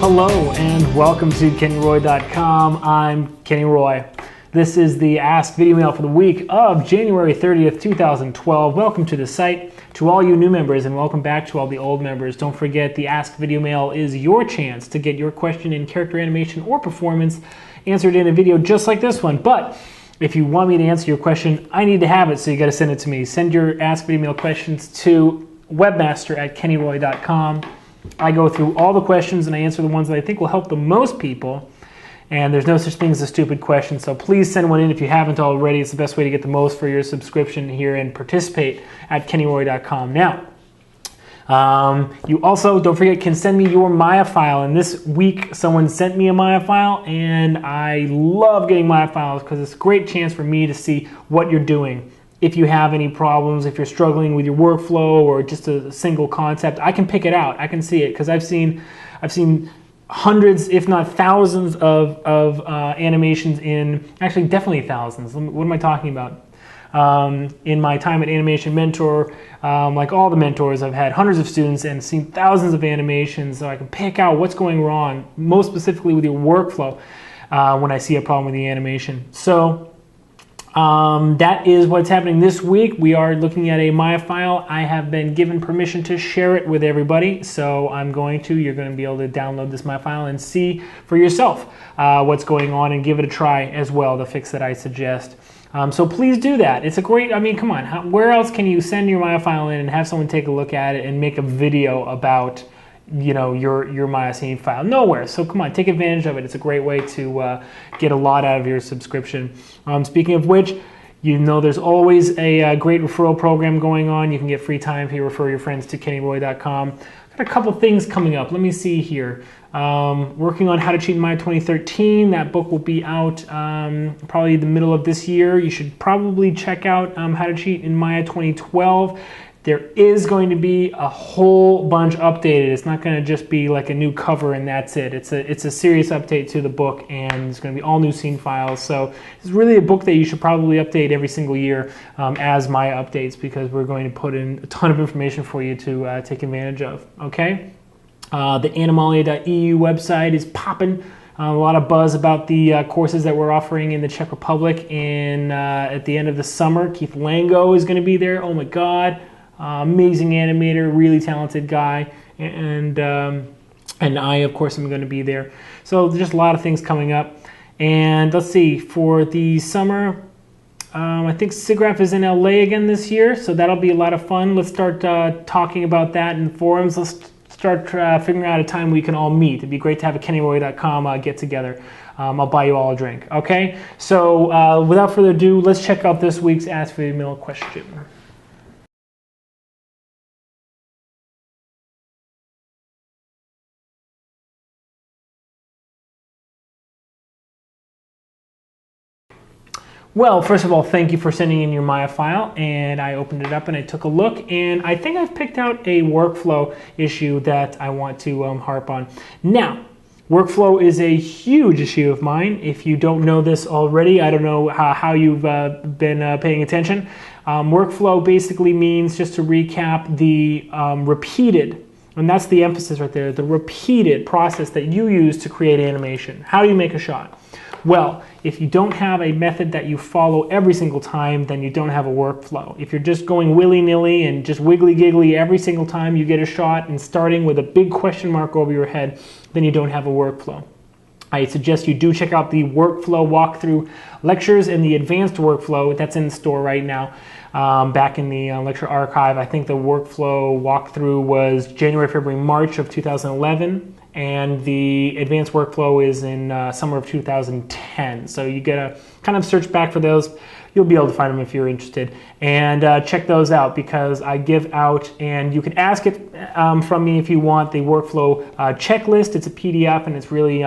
Hello and welcome to KennyRoy.com. I'm Kenny Roy. This is the Ask Videomail for the week of January 30th, 2012. Welcome to the site, to all you new members, and welcome back to all the old members. Don't forget, the Ask Videomail is your chance to get your question in character animation or performance answered in a video just like this one. But if you want me to answer your question, I need to have it, so you got to send it to me. Send your Ask Videomail questions to webmaster@kennyroy.com. I go through all the questions and I answer the ones that I think will help the most people. And there's no such thing as a stupid question, so please send one in if you haven't already. It's the best way to get the most for your subscription here and participate at kennyroy.com. Now, you also, don't forget, can send me your Maya file. And this week, someone sent me a Maya file, and I love getting Maya files because it's a great chance for me to see what you're doing. If you have any problems, if you're struggling with your workflow or just a single concept, I can pick it out. I can see it because I've seen hundreds, if not thousands, of animations in, actually definitely thousands. What am I talking about? In my time at Animation Mentor, like all the mentors, I've had hundreds of students and seen thousands of animations, so I can pick out what's going wrong, most specifically with your workflow, when I see a problem with the animation. So that is what's happening this week. We are looking at a Maya file. I have been given permission to share it with everybody, so you're going to be able to download this Maya file and see for yourself what's going on and give it a try as well, the fix that I suggest. So please do that. It's a great, come on, where else can you send your Maya file in and have someone take a look at it and make a video about your Maya scene file? Nowhere. So come on, take advantage of it. It's a great way to get a lot out of your subscription. Speaking of which, there's always a great referral program going on. You can get free time if you refer your friends to kennyroy.com. Got a couple things coming up. Let me see here. Working on How to Cheat in Maya 2013. That book will be out probably the middle of this year. You should probably check out How to Cheat in Maya 2012. There is going to be a whole bunch updated. It's not going to just be like a new cover and that's it. It's a serious update to the book, and it's going to be all new scene files. So it's really a book that you should probably update every single year as Maya updates, because we're going to put in a ton of information for you to take advantage of. Okay? The Animalia.eu website is popping. A lot of buzz about the courses that we're offering in the Czech Republic at the end of the summer. Keith Lango is going to be there. Oh my God. Amazing animator, really talented guy, and I, of course, am going to be there. So there's just a lot of things coming up. And let's see, for the summer, I think SIGGRAPH is in LA again this year, so that'll be a lot of fun. Let's start talking about that in forums. Let's start figuring out a time we can all meet. It'd be great to have a kennyroy.com get together. I'll buy you all a drink. Okay? So without further ado, let's check out this week's Ask Videomail question. Well, first of all, thank you for sending in your Maya file, and I opened it up and I took a look, and I think I've picked out a workflow issue that I want to harp on. Now, workflow is a huge issue of mine. If you don't know this already, I don't know how you've been paying attention. Workflow basically means, just to recap, the repeated, and that's the emphasis right there, the repeated process that you use to create animation. How do you make a shot? Well, if you don't have a method that you follow every single time, then you don't have a workflow. If you're just going willy-nilly and just wiggly-giggly every single time you get a shot and starting with a big question mark over your head, then you don't have a workflow. I suggest you do check out the workflow walkthrough lectures and the advanced workflow that's in the store right now. Back in the lecture archive, I think the workflow walkthrough was January, February, March of 2011. And the advanced workflow is in summer of 2010. So you gotta kind of search back for those. You'll be able to find them if you're interested. And check those out, because I give out, and you can ask it from me if you want, the workflow checklist. It's a PDF, and it's really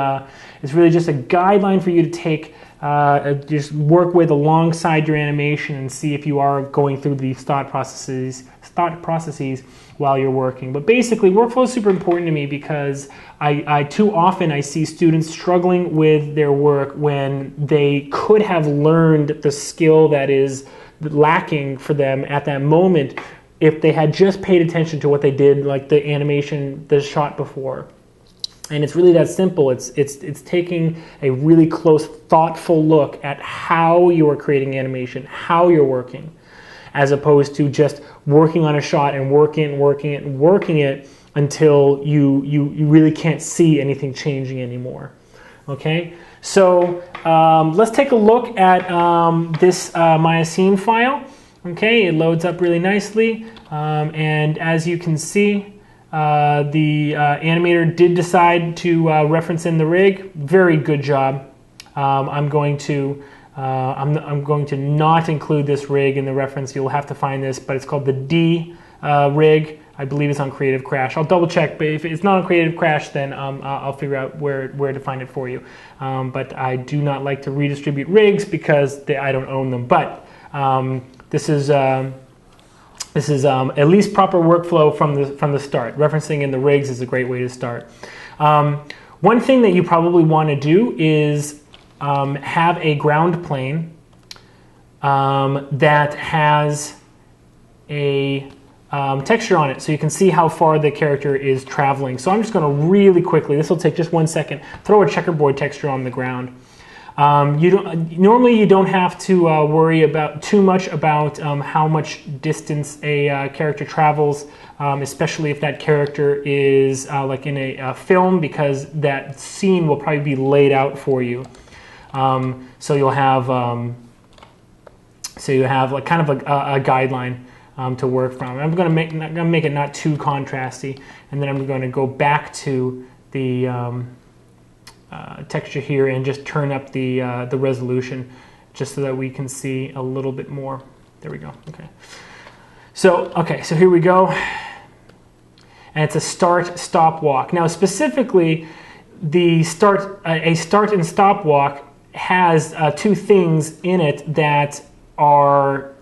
just a guideline for you to take, just work with alongside your animation and see if you are going through these thought processes while you're working. But basically, workflow is super important to me because too often I see students struggling with their work when they could have learned the skill that is lacking for them at that moment if they had just paid attention to what they did, like the animation, the shot before. And it's really that simple. It's taking a really close, thoughtful look at how you are creating animation, how you're working, as opposed to just working on a shot and working it until you really can't see anything changing anymore. Okay, so let's take a look at this Maya scene file. Okay, it loads up really nicely, and as you can see, the animator did decide to reference in the rig. Very good job. I'm going to not include this rig in the reference. You'll have to find this, but it's called the D rig. I believe it's on Creative Crash. I'll double check, but if it's not on Creative Crash, then I'll figure out where to find it for you. But I do not like to redistribute rigs because I don't own them. But this is at least proper workflow from the start. Referencing in the rigs is a great way to start. One thing that you probably want to do is have a ground plane that has a texture on it, so you can see how far the character is traveling. So I'm just going to really quickly, this will take just 1 second, throw a checkerboard texture on the ground. Normally you don't have to worry about too much about how much distance a character travels, especially if that character is like in a film, because that scene will probably be laid out for you. So you'll have like kind of a guideline to work from. I'm going to make it not too contrasty, and then I'm going to go back to the texture here and just turn up the resolution just so that we can see a little bit more. There we go. So here we go, and it's a start-stop walk. Now specifically, a start and stop walk has two things in it that are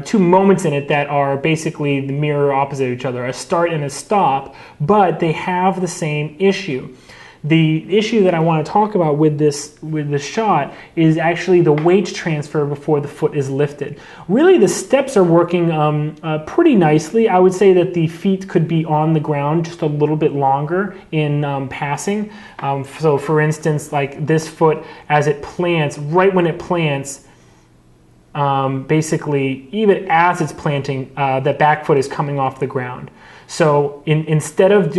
two moments in it that are basically the mirror opposite of each other, a start and a stop, but they have the same issue. The issue that I want to talk about with this shot is actually the weight transfer before the foot is lifted. Really, the steps are working pretty nicely. I would say that the feet could be on the ground just a little bit longer in passing. So for instance, like this foot, as it plants, right when it plants, basically, even as it's planting, the back foot is coming off the ground. So instead of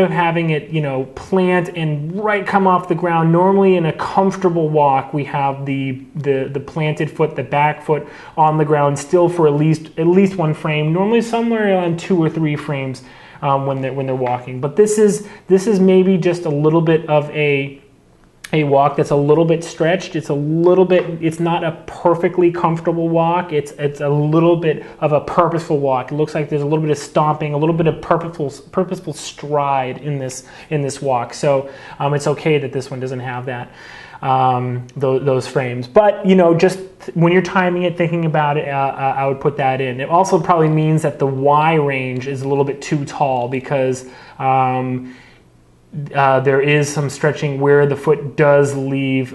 having it, plant and come off the ground, normally in a comfortable walk, we have the planted foot, the back foot on the ground still for at least one frame, normally somewhere around 2 or 3 frames when they're walking. But this is maybe just a little bit of a walk that's a little bit stretched. It's not a perfectly comfortable walk. It's a little bit of a purposeful walk. It looks like there's a little bit of stomping, a little bit of purposeful stride in this walk. So it's okay that this one doesn't have that, those frames. But just when you're timing it, thinking about it, I would put that in. It also probably means that the Y range is a little bit too tall because there is some stretching where the foot does leave,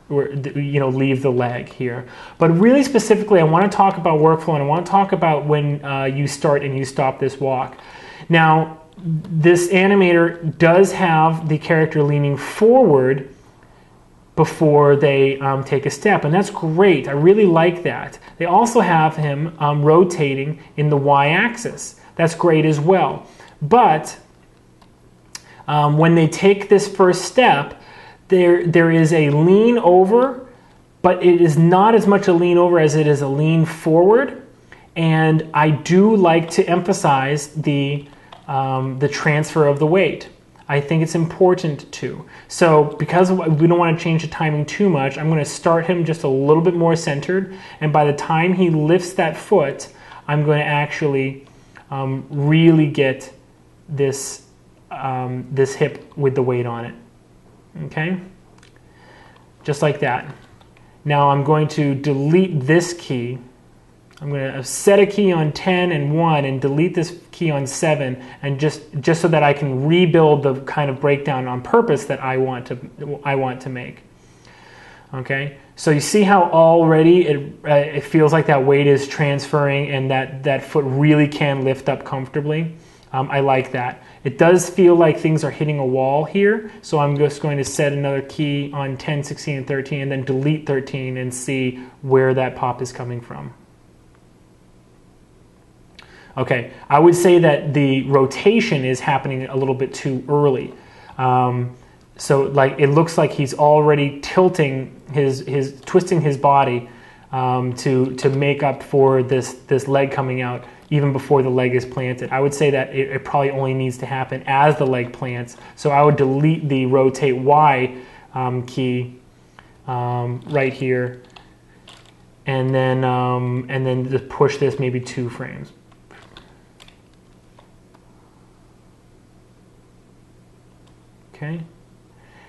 leave the leg here. But really specifically, I want to talk about workflow, and I want to talk about when you start and you stop this walk. Now, this animator does have the character leaning forward before they take a step, and that's great. I really like that. They also have him rotating in the Y-axis. That's great as well. But when they take this first step, there is a lean over, but it is not as much a lean over as it is a lean forward. And I do like to emphasize the transfer of the weight. I think it's important too. So because we don't want to change the timing too much, I'm going to start him just a little bit more centered. And by the time he lifts that foot, I'm going to actually really get this hip with the weight on it. Okay? Just like that. Now I'm going to delete this key. I'm going to set a key on 10 and 1 and delete this key on 7, and just so that I can rebuild the kind of breakdown on purpose that I want to make. Okay? So you see how already it feels like that weight is transferring and that foot really can lift up comfortably. I like that. It does feel like things are hitting a wall here, so I'm just going to set another key on 10, 16, and 13, and then delete 13 and see where that pop is coming from. Okay, I would say that the rotation is happening a little bit too early. So like it looks like he's already tilting twisting his body to make up for this leg coming out even before the leg is planted. I would say that it probably only needs to happen as the leg plants. So I would delete the rotate Y key right here, and then just push this maybe 2 frames. Okay.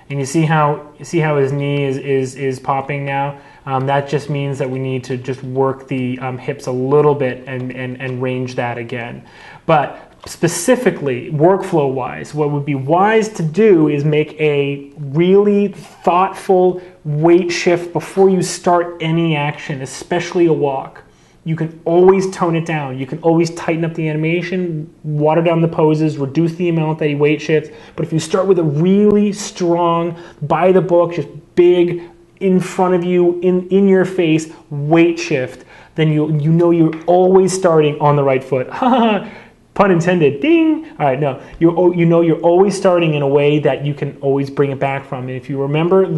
And you see how his knee is popping now? That just means that we need to just work the hips a little bit and range that again. But specifically, workflow-wise, what would be wise to do is make a really thoughtful weight shift before you start any action, especially a walk. You can always tone it down. You can always tighten up the animation, water down the poses, reduce the amount that he weight shifts. But if you start with a really strong, by the book, just big, in front of you, in your face, weight shift, then you know you're always starting on the right foot. Pun intended, ding! All right, no, you know you're always starting in a way that you can always bring it back from. And if you remember in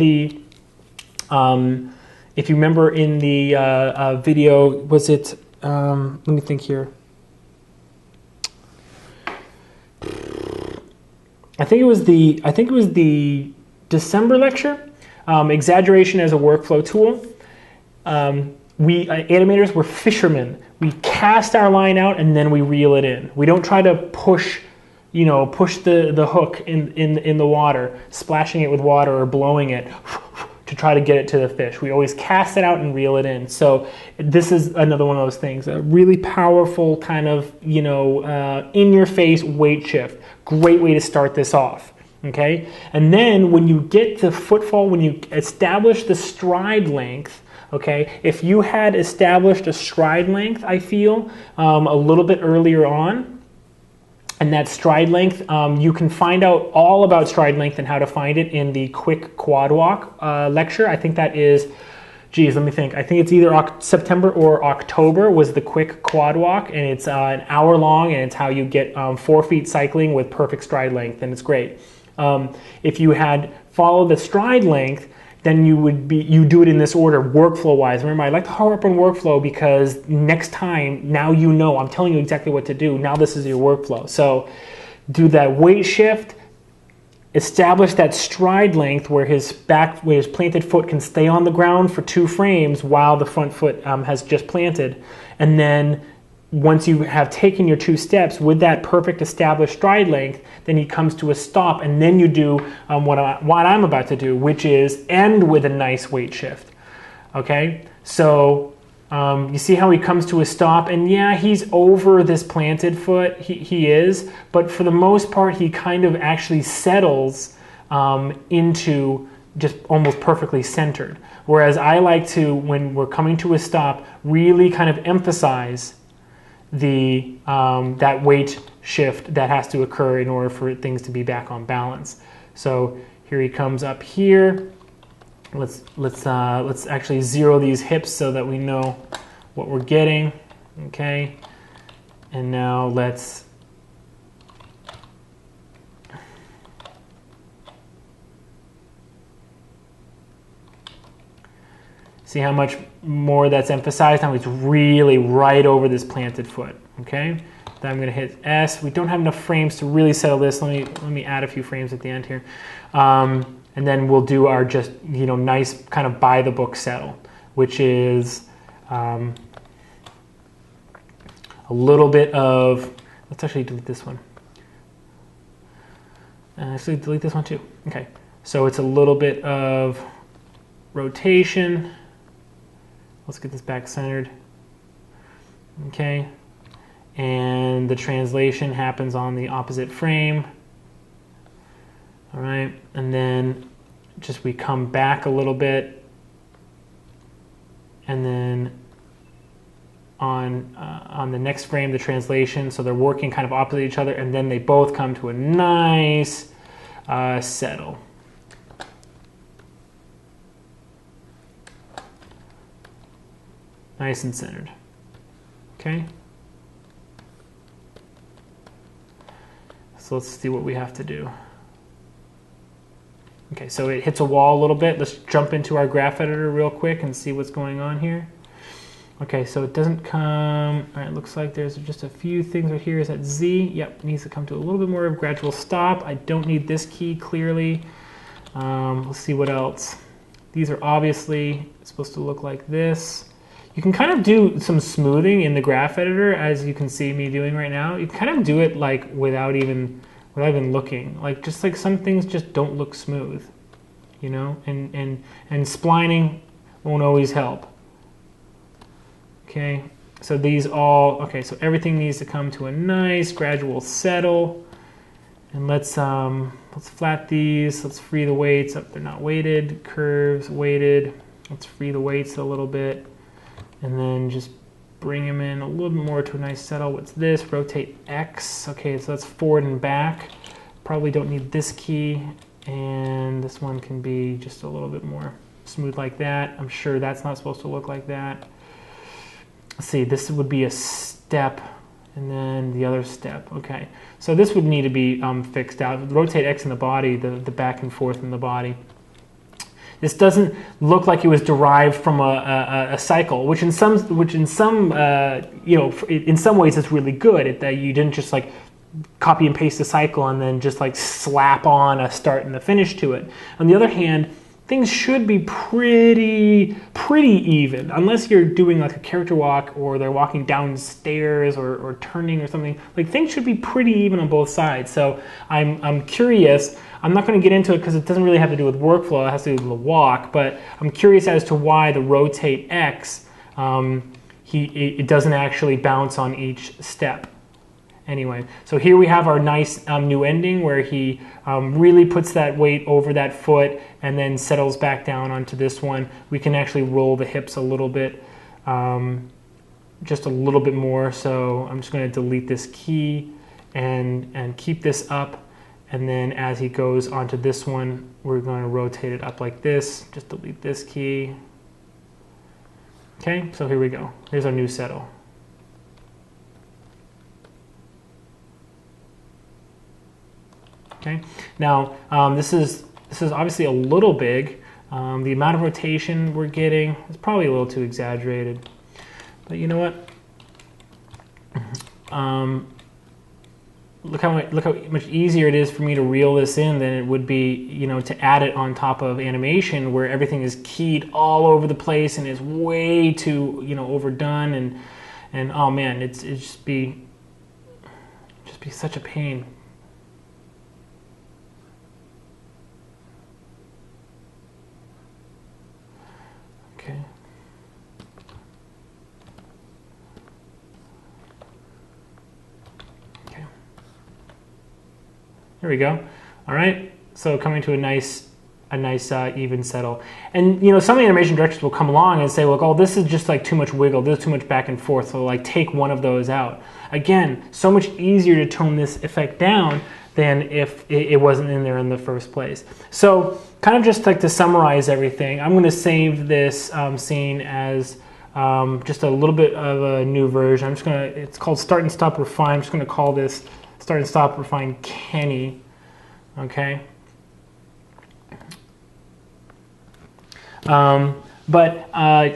the video, was it, let me think here. I think it was the December lecture, exaggeration as a workflow tool. We animators were fishermen. We cast our line out and then we reel it in. We don't try to push the hook in the water, splashing it with water or blowing it to try to get it to the fish. We always cast it out and reel it in. So this is another one of those things, a really powerful kind of, in your face weight shift. Great way to start this off. Okay. And then when you get the footfall, when you establish the stride length, okay, if you had established a stride length, I feel, a little bit earlier on, and that stride length, you can find out all about stride length and how to find it in the quick quad walk lecture. I think that is, geez, let me think. I think it's either September or October was the quick quad walk, and it's an hour long, and it's how you get 4 feet cycling with perfect stride length, and it's great. If you had followed the stride length, then you do it in this order, workflow-wise. Remember, I like to harp on workflow because next time, now you know, I'm telling you exactly what to do. Now this is your workflow. So do that weight shift, establish that stride length where his planted foot can stay on the ground for 2 frames while the front foot has just planted. And then once you have taken your 2 steps with that perfect established stride length, then he comes to a stop, and then you do what I'm about to do, which is end with a nice weight shift. Okay, so you see how he comes to a stop, and yeah, he's over this planted foot, he is, but for the most part, he kind of actually settles into just almost perfectly centered. Whereas I like to, when we're coming to a stop, really kind of emphasize that weight shift that has to occur in order for things to be back on balance. So here he comes up here. Let's actually zero these hips so that we know what we're getting. Okay, and now let's see how much more that's emphasized. Now it's really right over this planted foot. Okay, then I'm going to hit S. We don't have enough frames to really settle this. Let me add a few frames at the end here, and then we'll do our just nice kind of by the book settle, which is a little bit of. Let's actually delete this one. Actually, delete this one too. Okay, so it's a little bit of rotation. Let's get this back centered. Okay, and the translation happens on the opposite frame. All right, and then just we come back a little bit, and then on the next frame, the translation. So they're working kind of opposite each other, and then they both come to a nice settle. Nice and centered. Okay. So let's see what we have to do. Okay, so it hits a wall a little bit. Let's jump into our graph editor real quick and see what's going on here. Okay, so it doesn't come, all right, looks like there's just a few things right here. Is that Z? Yep, it needs to come to a little bit more of a gradual stop. I don't need this key clearly. Let's see what else. These are obviously supposed to look like this. You can kind of do some smoothing in the graph editor, as you can see me doing right now. You can kind of do it like without even looking. Like just like some things just don't look smooth, you know, and splining won't always help. Okay, so these all, okay, so everything needs to come to a nice gradual settle. And let's flat these. Let's free the weights. Up, they're not weighted. Curves weighted. Let's free the weights a little bit, and then just bring them in a little bit more to a nice settle. What's this? Rotate X. Okay, so that's forward and back. Probably don't need this key, and this one can be just a little bit more smooth like that. I'm sure that's not supposed to look like that. Let's see, this would be a step, and then the other step. Okay, so this would need to be fixed out. Rotate X in the body, the back and forth in the body. This doesn't look like it was derived from a cycle, which in some you know, in some ways it's really good that you didn't just like copy and paste the cycle and then just like slap on a start and a finish to it. On the other hand, things should be pretty even, unless you're doing like a character walk or they're walking downstairs or turning or something. Like things should be pretty even on both sides. So I'm curious. I'm not going to get into it because it doesn't really have to do with workflow. It has to do with the walk. But I'm curious as to why the rotate X, it doesn't actually bounce on each step. Anyway, so here we have our nice new ending where he really puts that weight over that foot and then settles back down onto this one. We can actually roll the hips a little bit, just a little bit more. So I'm just going to delete this key and keep this up. And then as he goes onto this one, we're going to rotate it up like this. Just delete this key. Okay, so here we go. Here's our new settle. Okay, now this is obviously a little big. The amount of rotation we're getting is probably a little too exaggerated. But you know what? Look how much easier it is for me to reel this in than it would be, you know, to add it on top of animation where everything is keyed all over the place and is way too, you know, overdone and oh man, it's just be such a pain. Okay. Here we go. All right, so coming to a nice even settle. And you know, some animation directors will come along and say, look, oh, this is just like too much wiggle, this is too much back and forth, so like take one of those out. Again, so much easier to tone this effect down than if it wasn't in there in the first place. So kind of just like to summarize everything, I'm going to save this scene as just a little bit of a new version. I'm just going to, it's called Start and Stop Refine. I'm just going to call this Start and Stop Refine Kenny. Okay.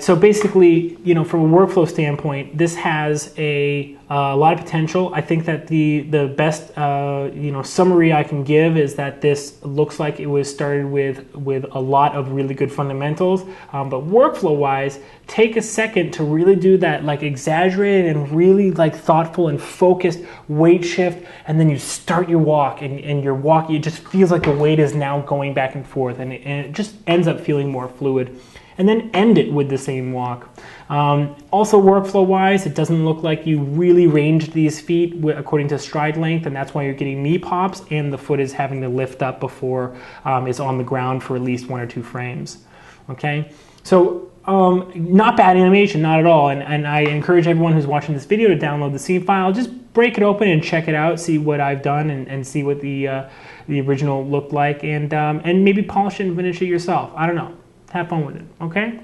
So basically, you know, from a workflow standpoint, this has a lot of potential. I think that the best you know, summary I can give is that this looks like it was started with a lot of really good fundamentals. But workflow wise, take a second to really do that like exaggerated and really like thoughtful and focused weight shift, and then you start your walk and your walk, it just feels like the weight is now going back and forth, and it just ends up feeling more fluid. And then end it with the same walk. Also workflow-wise, it doesn't look like you really ranged these feet according to stride length, and that's why you're getting knee pops, and the foot is having to lift up before it's on the ground for at least 1 or 2 frames. okay? So not bad animation, not at all, and I encourage everyone who's watching this video to download the scene file. Just break it open and check it out, see what I've done, and see what the original looked like, and maybe polish it and finish it yourself. I don't know. Have fun with it, okay?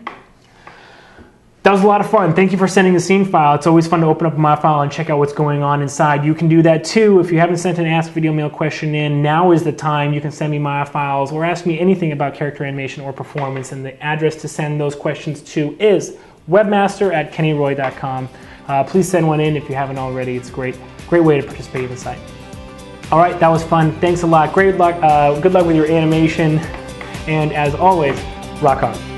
That was a lot of fun. Thank you for sending the scene file. It's always fun to open up my file and check out what's going on inside. You can do that too. If you haven't sent an Ask Videomail question in, now is the time. You can send me my files or ask me anything about character animation or performance, and the address to send those questions to is webmaster@kennyroy.com. Please send one in if you haven't already. It's a great way to participate in the site. All right, that was fun. Thanks a lot. Great luck. Good luck with your animation. And as always, rock on.